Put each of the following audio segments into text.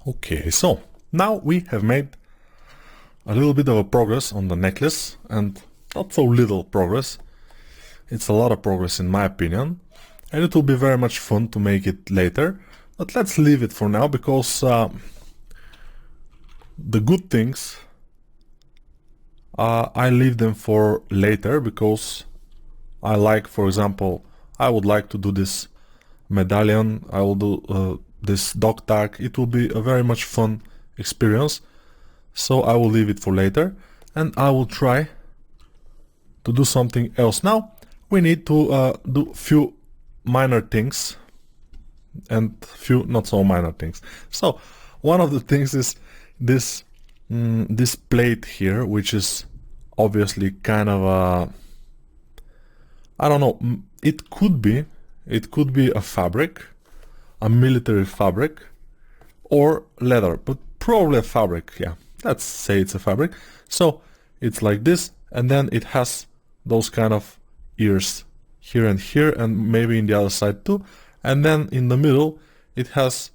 Okay, so now we have made a little bit of a progress on the necklace, and not so little progress. It's a lot of progress in my opinion, and it will be very much fun to make it later, but let's leave it for now because the good things I leave them for later because I like, for example, I would like to do this medallion, I will do this dog tag. It will be a very much fun experience, so I will leave it for later and I will try to do something else. Now we need to do few minor things and few not so minor things. So one of the things is this this plate here, which is obviously kind of a, I don't know, it could be a fabric, a military fabric, or leather, but probably a fabric. Yeah, let's say it's a fabric. So it's like this, and then it has those kind of ears here, and maybe in the other side too, and then in the middle it has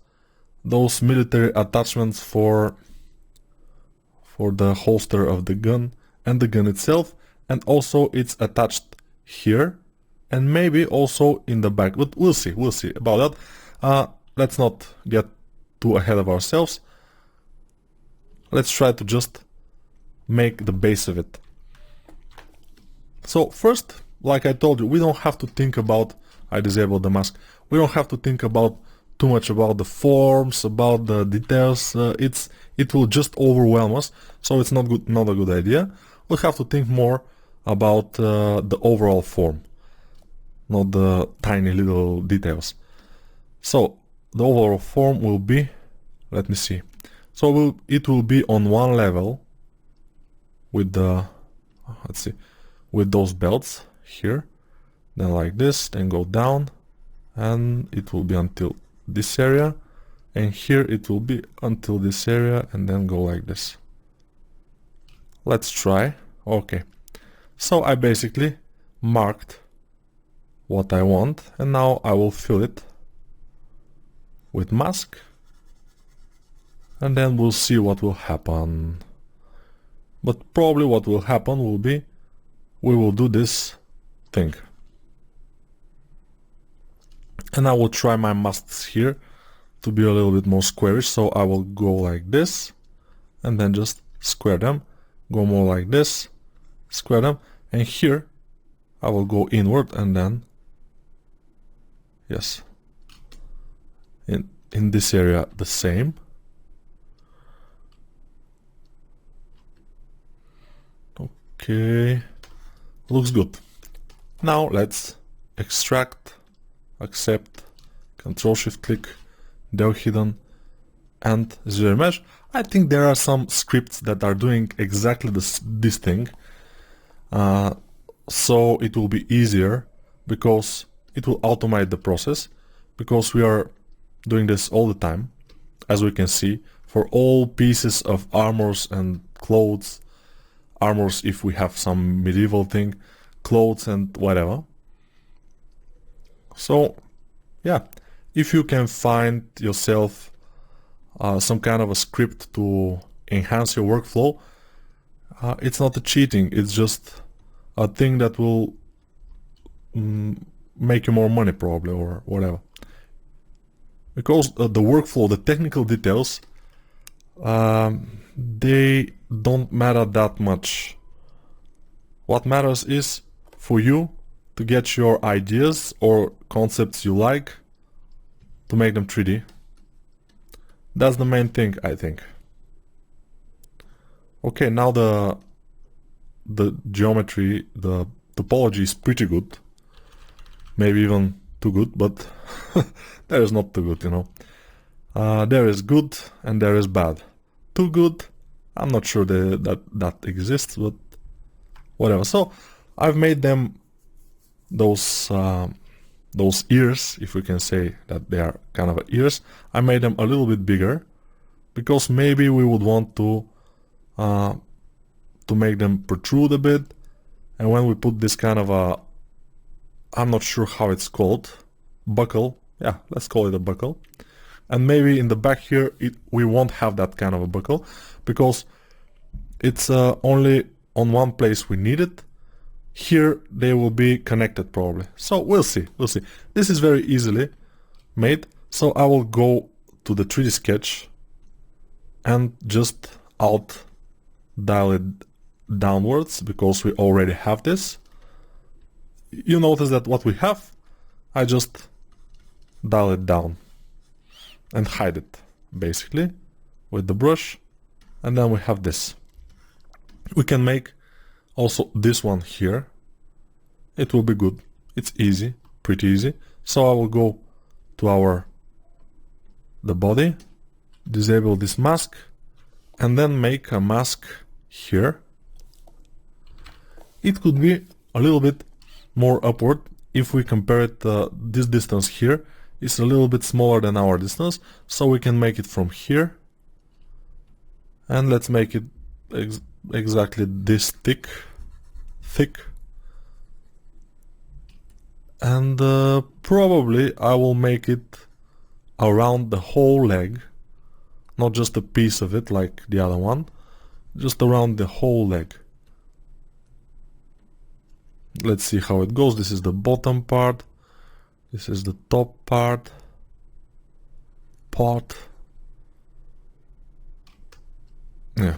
those military attachments for the holster of the gun and the gun itself, and also it's attached here and maybe also in the back, but we'll see about that. Let's not get too ahead of ourselves. Let's try to just make the base of it. So first, like I told you, we don't have to think about, I disabled the mask, we don't have to think about too much about the forms, about the details. It will just overwhelm us, so it's not a good idea. We'll have to think more about the overall form, not the tiny little details. So the overall form will be, let me see, so it will be on one level with the, let's see, with those belts here, then like this, then go down, and it will be until this area, and here it will be until this area, and then go like this. Let's try. Okay, so I basically marked what I want, and now I will fill it with mask, and then we'll see what will happen. But probably what will happen will be we will do this thing, and I will try my masks here to be a little bit more squarish. So I will go like this and then just square them, go more like this, square them, and here I will go inward, and then yes, in this area the same. Okay, looks good. Now let's extract, accept, Control Shift click, they're hidden, and zero mesh. I think there are some scripts that are doing exactly this thing, so it will be easier because it will automate the process, because we are doing this all the time, as we can see, for all pieces of armors and clothes, armors if we have some medieval thing, clothes and whatever. So yeah, if you can find yourself some kind of a script to enhance your workflow, it's not a cheating, it's just a thing that will make you more money probably, or whatever. Because the workflow, the technical details, they don't matter that much. What matters is for you to get your ideas or concepts you like, to make them 3D. That's the main thing, I think. Okay, now the geometry, the topology is pretty good. Maybe even too good, but there is not too good, you know. There is good and there is bad. Too good, I'm not sure that exists, but whatever. So I've made them those ears, if we can say that they are kind of ears. I made them a little bit bigger because maybe we would want to make them protrude a bit, and when we put this kind of a, I'm not sure how it's called, buckle, yeah, let's call it a buckle, And maybe in the back here we won't have that kind of a buckle because it's only on one place we need it. Here they will be connected probably. So we'll see. This is very easily made. So I will go to the 3D sketch and just alt dial it downwards because we already have this. You notice that what we have, I just dial it down and hide it basically with the brush, and then we have this. We can make also this one here. It will be good. It's easy, pretty easy. So I will go to the body, disable this mask, and then make a mask here. It could be a little bit more upward if we compare it. This distance here is a little bit smaller than our distance, so we can make it from here, and let's make it exactly this thick, and probably I will make it around the whole leg, not just a piece of it like the other one, just around the whole leg. Let's see how it goes. This is the bottom part, this is the top part. Yeah.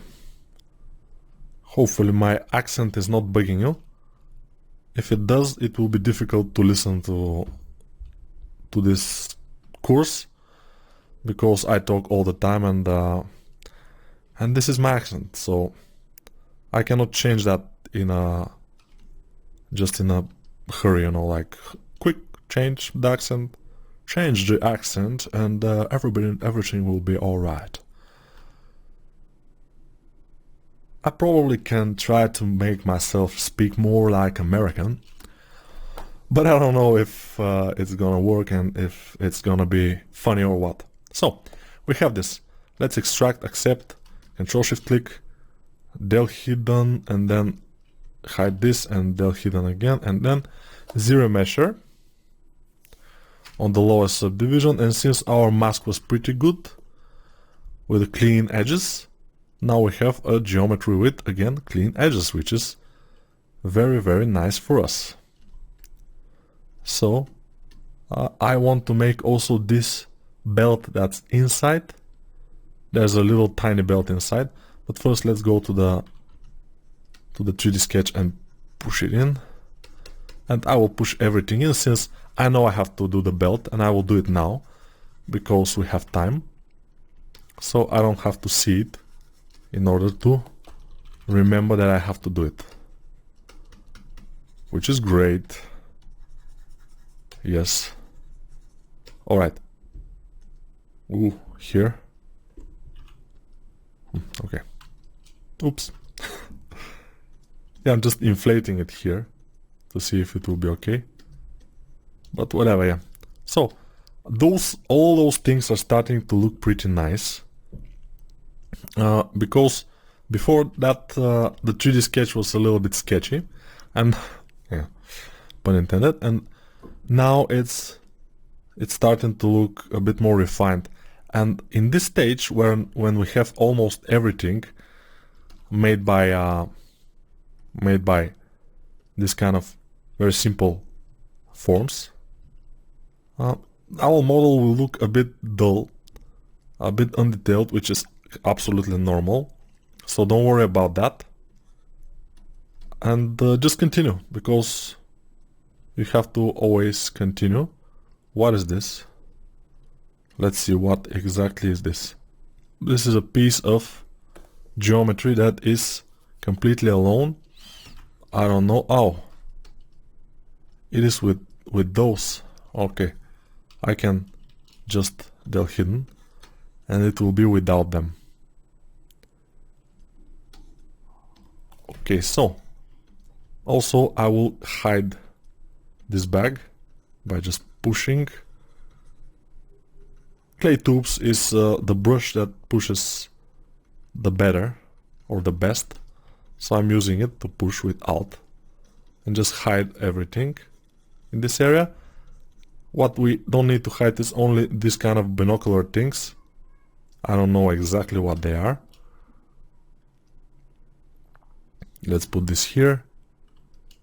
Hopefully my accent is not bugging you. If it does, it will be difficult to listen to this course because I talk all the time, and this is my accent, so I cannot change that just in a hurry, you know, like quick change the accent, and everything will be all right. I probably can try to make myself speak more like American, but I don't know if it's gonna work and if it's gonna be funny or what. So we have this. Let's extract, accept, Control-Shift-Click, del hidden, and then hide this and del hidden again, and then zero measure on the lowest subdivision. And since our mask was pretty good with clean edges, now we have a geometry with, again, clean edges, which is very, very nice for us. So I want to make also this belt that's inside. There's a little tiny belt inside, but first let's go to the 3D sketch and push it in. And I will push everything in since I know I have to do the belt, and I will do it now because we have time. So I don't have to see it in order to remember that I have to do it, which is great. Yes. All right. Ooh, here. Okay. Oops. Yeah, I'm just inflating it here to see if it will be okay. But whatever, yeah. So all those things are starting to look pretty nice. Because before that the 3D sketch was a little bit sketchy, and yeah, pun intended, and now it's starting to look a bit more refined. And in this stage, when we have almost everything made by this kind of very simple forms, our model will look a bit dull, a bit undetailed, which is absolutely normal. So don't worry about that, and just continue, because you have to always continue. What is this? Let's see, what exactly is this? This is a piece of geometry that is completely alone. I don't know. Oh, it is with those. Okay, I can just del hidden, and it will be without them. Okay, so also I will hide this bag by just pushing. Clay tubes is the brush that pushes the better or the best, so I'm using it to push with Alt and just hide everything in this area. What we don't need to hide is only this kind of binocular things. I don't know exactly what they are. Let's put this here.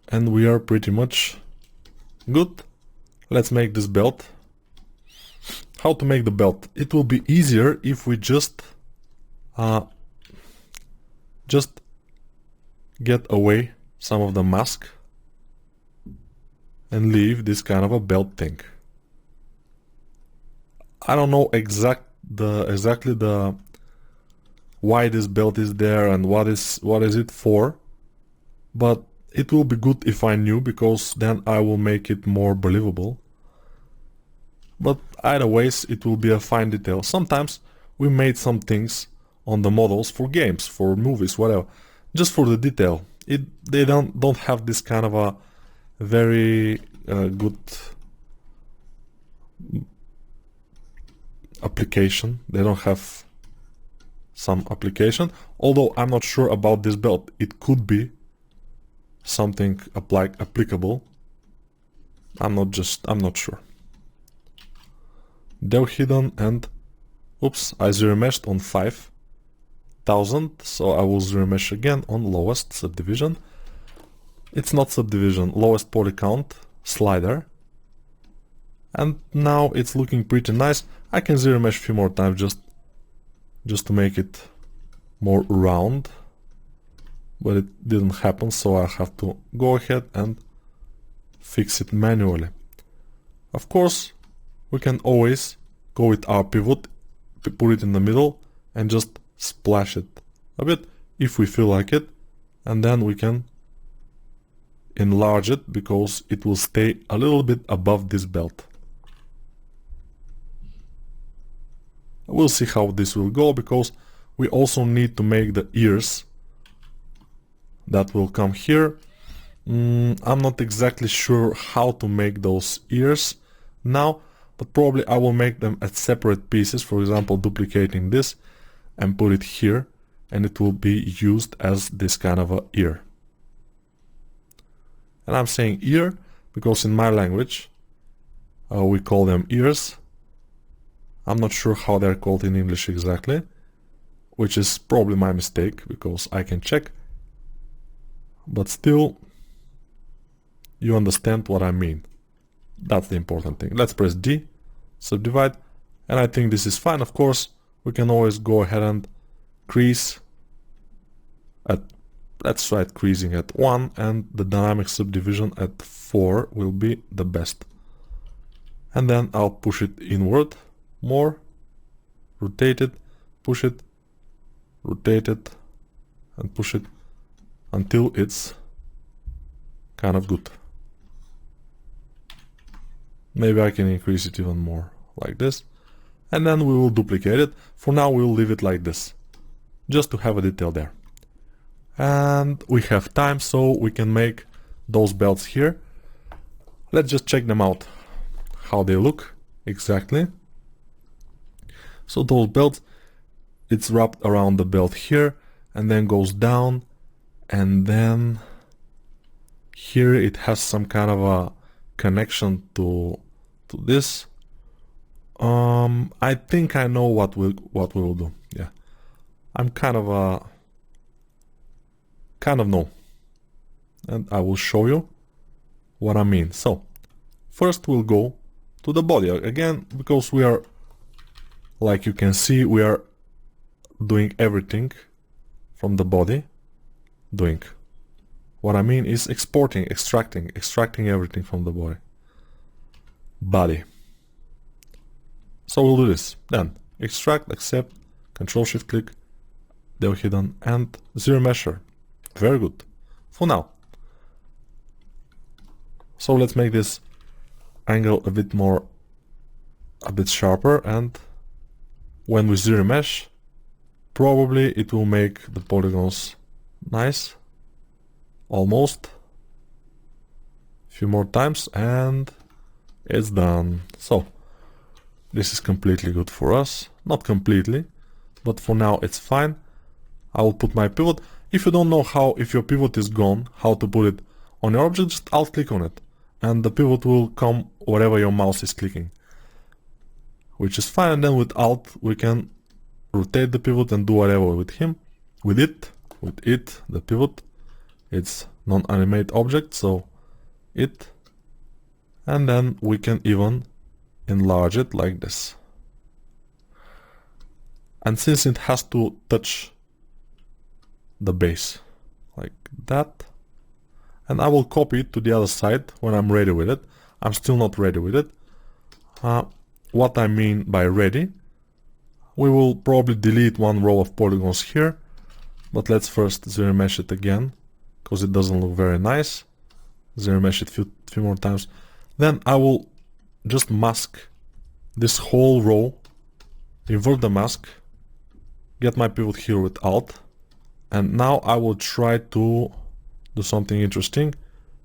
And we are pretty much good. Let's make this belt. How to make the belt? It will be easier if we just get away some of the mask and leave this kind of a belt thing. I don't know exactly the why this belt is there and what is it for, but it will be good if I knew, because then I will make it more believable. But either ways, it will be a fine detail. Sometimes we made some things on the models for games, for movies, whatever, just for the detail. They don't have this kind of a very good application. They don't have some application. Although I'm not sure about this belt. It could be something applicable. I'm not sure. They're hidden, and oops, I zero meshed on 5000, so I will zero mesh again on lowest subdivision. It's not subdivision, lowest poly count slider. And now it's looking pretty nice. I can zero mesh a few more times just to make it more round, but it didn't happen, so I have to go ahead and fix it manually. Of course, we can always go with our pivot, put it in the middle, and just splash it a bit if we feel like it, and then we can enlarge it because it will stay a little bit above this belt. We'll see how this will go, because we also need to make the ears that will come here. I'm not exactly sure how to make those ears now, but probably I will make them as separate pieces, for example duplicating this and put it here, and it will be used as this kind of a ear. And I'm saying ear because in my language we call them ears. I'm not sure how they're called in English exactly, which is probably my mistake because I can check, but still you understand what I mean. That's the important thing. Let's press D, subdivide, and I think this is fine. Of course, we can always go ahead and crease at, let's try creasing at 1, and the dynamic subdivision at 4 will be the best. And then I'll push it inward more, rotate it, push it, rotate it, and push it until it's kind of good. Maybe I can increase it even more, like this. And then we will duplicate it. For now we will leave it like this, just to have a detail there. And we have time, so we can make those belts here. Let's just check them out, how they look exactly. So those belts, it's wrapped around the belt here, and then goes down, and then here it has some kind of a connection to this. I think I know what we will do. Yeah, I'm kind of know, and I will show you what I mean. So first we'll go to the body again, because we are, like you can see, we are doing everything from the body. What I mean is exporting, extracting everything from the body. So we'll do this. Then extract, accept, Control Shift click, they're hidden, and zero measure. Very good. For now. So let's make this angle a bit sharper, and when we zero mesh, probably it will make the polygons nice. Almost. A few more times and it's done. So this is completely good for us. Not completely, but for now it's fine. I will put my pivot. If you don't know how, if your pivot is gone, how to put it on your object, just alt click on it and the pivot will come wherever your mouse is clicking, which is fine. And then with Alt we can rotate the pivot and do whatever with it, the pivot. It's non-animate object, so it, and then we can even enlarge it like this. And since it has to touch the base like that, and I will copy it to the other side when I'm ready with it. I'm still not ready with it. What I mean by ready, we will probably delete one row of polygons here, but let's first zero mesh it again, because it doesn't look very nice. Zero mesh it few more times. Then I will just mask this whole row, invert the mask, get my pivot here with Alt, and now I will try to do something interesting.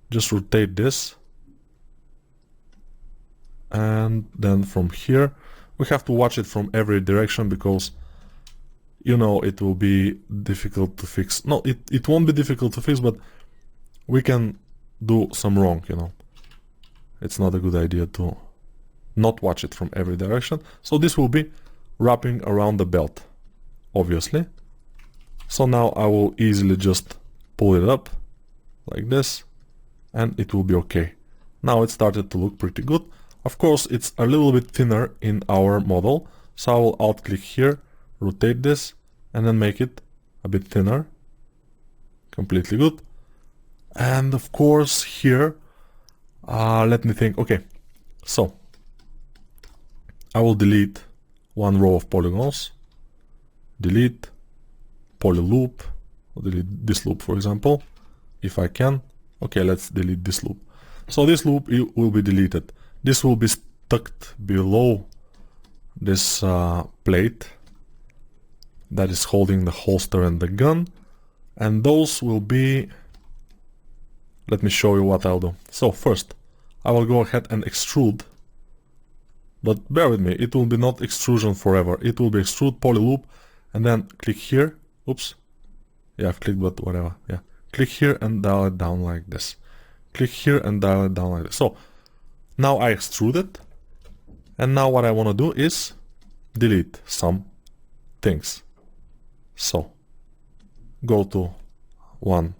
Just rotate this, and then from here we have to watch it from every direction, because you know it will be difficult to fix. No, it won't be difficult to fix, but we can do some wrong, you know. It's not a good idea to not watch it from every direction. So this will be wrapping around the belt, obviously. So now I will easily just pull it up like this, and it will be okay. Now it started to look pretty good. Of course, it's a little bit thinner in our model, so I will alt click here, rotate this, and then make it a bit thinner. Completely good. And of course here, let me think. Okay, so I will delete one row of polygons, delete poly loop, or delete this loop, for example, if I can. Okay, let's delete this loop. So this loop will be deleted. This will be stuck below this plate that is holding the holster and the gun, and those will be, let me show you what I'll do. So first I will go ahead and extrude, but bear with me, it will be not extrusion forever. It will be extrude poly loop, and then click here. Oops, yeah, I've clicked, but whatever. Yeah, click here and dial it down like this. Click here and dial it down like this. So now I extrude it, and now what I want to do is delete some things. So go to one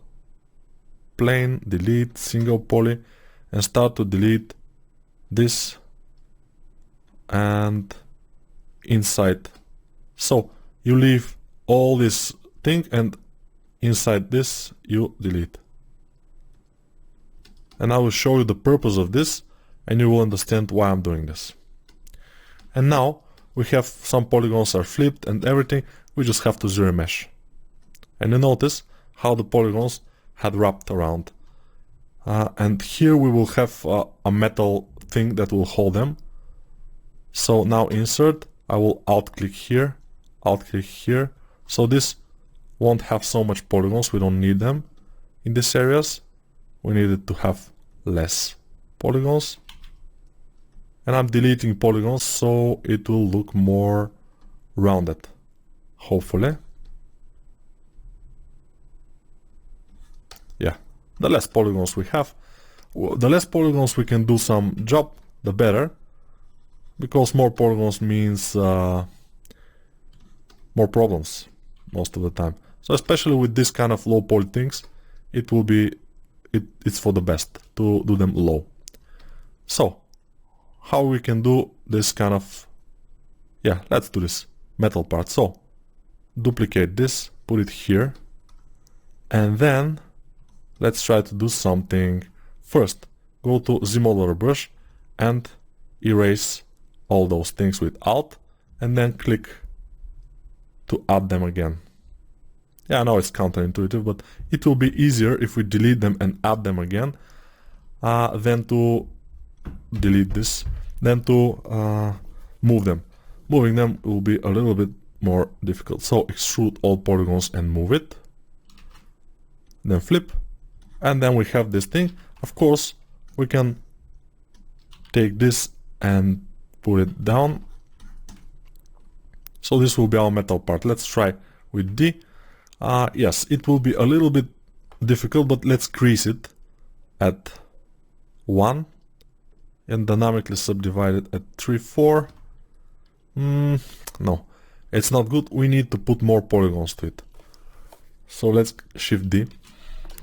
plane, delete single poly, and start to delete this and inside. So you leave all this thing, and inside this you delete. And I will show you the purpose of this, and you will understand why I'm doing this. And now we have some polygons are flipped and everything. We just have to zero mesh, and you notice how the polygons had wrapped around. And here we will have a metal thing that will hold them. So now insert, I will alt click here, alt click here. So this won't have so much polygons, we don't need them in these areas. We need it to have less polygons. And I'm deleting polygons so it will look more rounded, hopefully. Yeah, the less polygons we have, the less polygons we can do some job, the better, because more polygons means more problems most of the time. So especially with this kind of low poly things, it will be, it's for the best to do them low. So how we can do this kind of, yeah, let's do this metal part. So duplicate this, put it here, and then let's try to do something. First, go to Z modeler brush and erase all those things with Alt, and then click to add them again. Yeah, I know it's counterintuitive, but it will be easier if we delete them and add them again than to delete this, then to move them. Moving them will be a little bit more difficult. So extrude all polygons and move it, then flip, and then we have this thing. Of course, we can take this and put it down. So this will be our metal part. Let's try with D. Yes, it will be a little bit difficult, but let's crease it at 1 and dynamically subdivided at 3, 4. No, it's not good. We need to put more polygons to it. So let's Shift D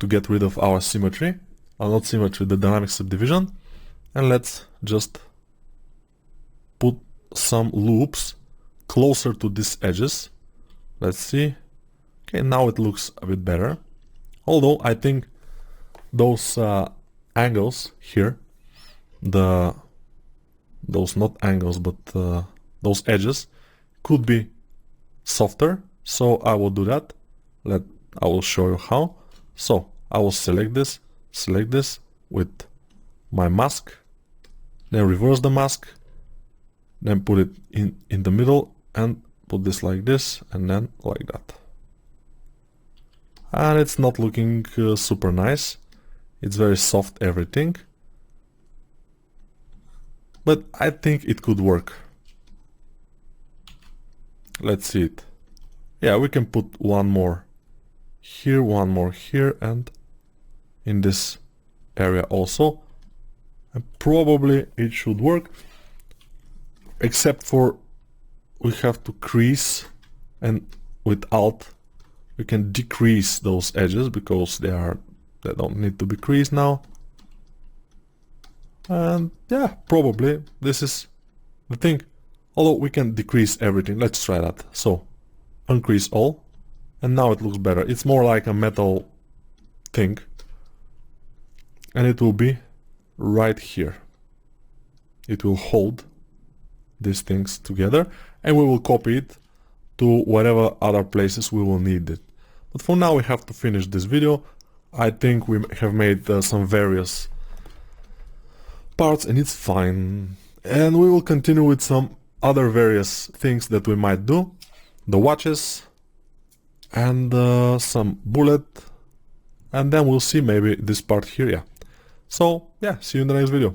to get rid of our symmetry, not symmetry, the dynamic subdivision, and let's just put some loops closer to these edges. Let's see. Okay, now it looks a bit better. Although I think those angles here, those not angles but those edges could be softer, so I will do that. I will show you how. So I will select this with my mask, then reverse the mask, then put it in the middle and put this like this and then like that. And it's not looking super nice. It's very soft everything, but I think it could work. Let's see it. Yeah, we can put one more here, one more here, and in this area also, and probably it should work, except for we have to crease, and with Alt we can decrease those edges because they don't need to be creased now. And yeah, probably this is the thing. Although we can decrease everything. Let's try that. So uncrease all, and now it looks better. It's more like a metal thing, and it will be right here. It will hold these things together, and we will copy it to whatever other places we will need it. But for now we have to finish this video. I think we have made some various parts and it's fine. And we will continue with some other various things that we might do. The watches and some bullet, and then we'll see maybe this part here, yeah. So yeah, see you in the next video.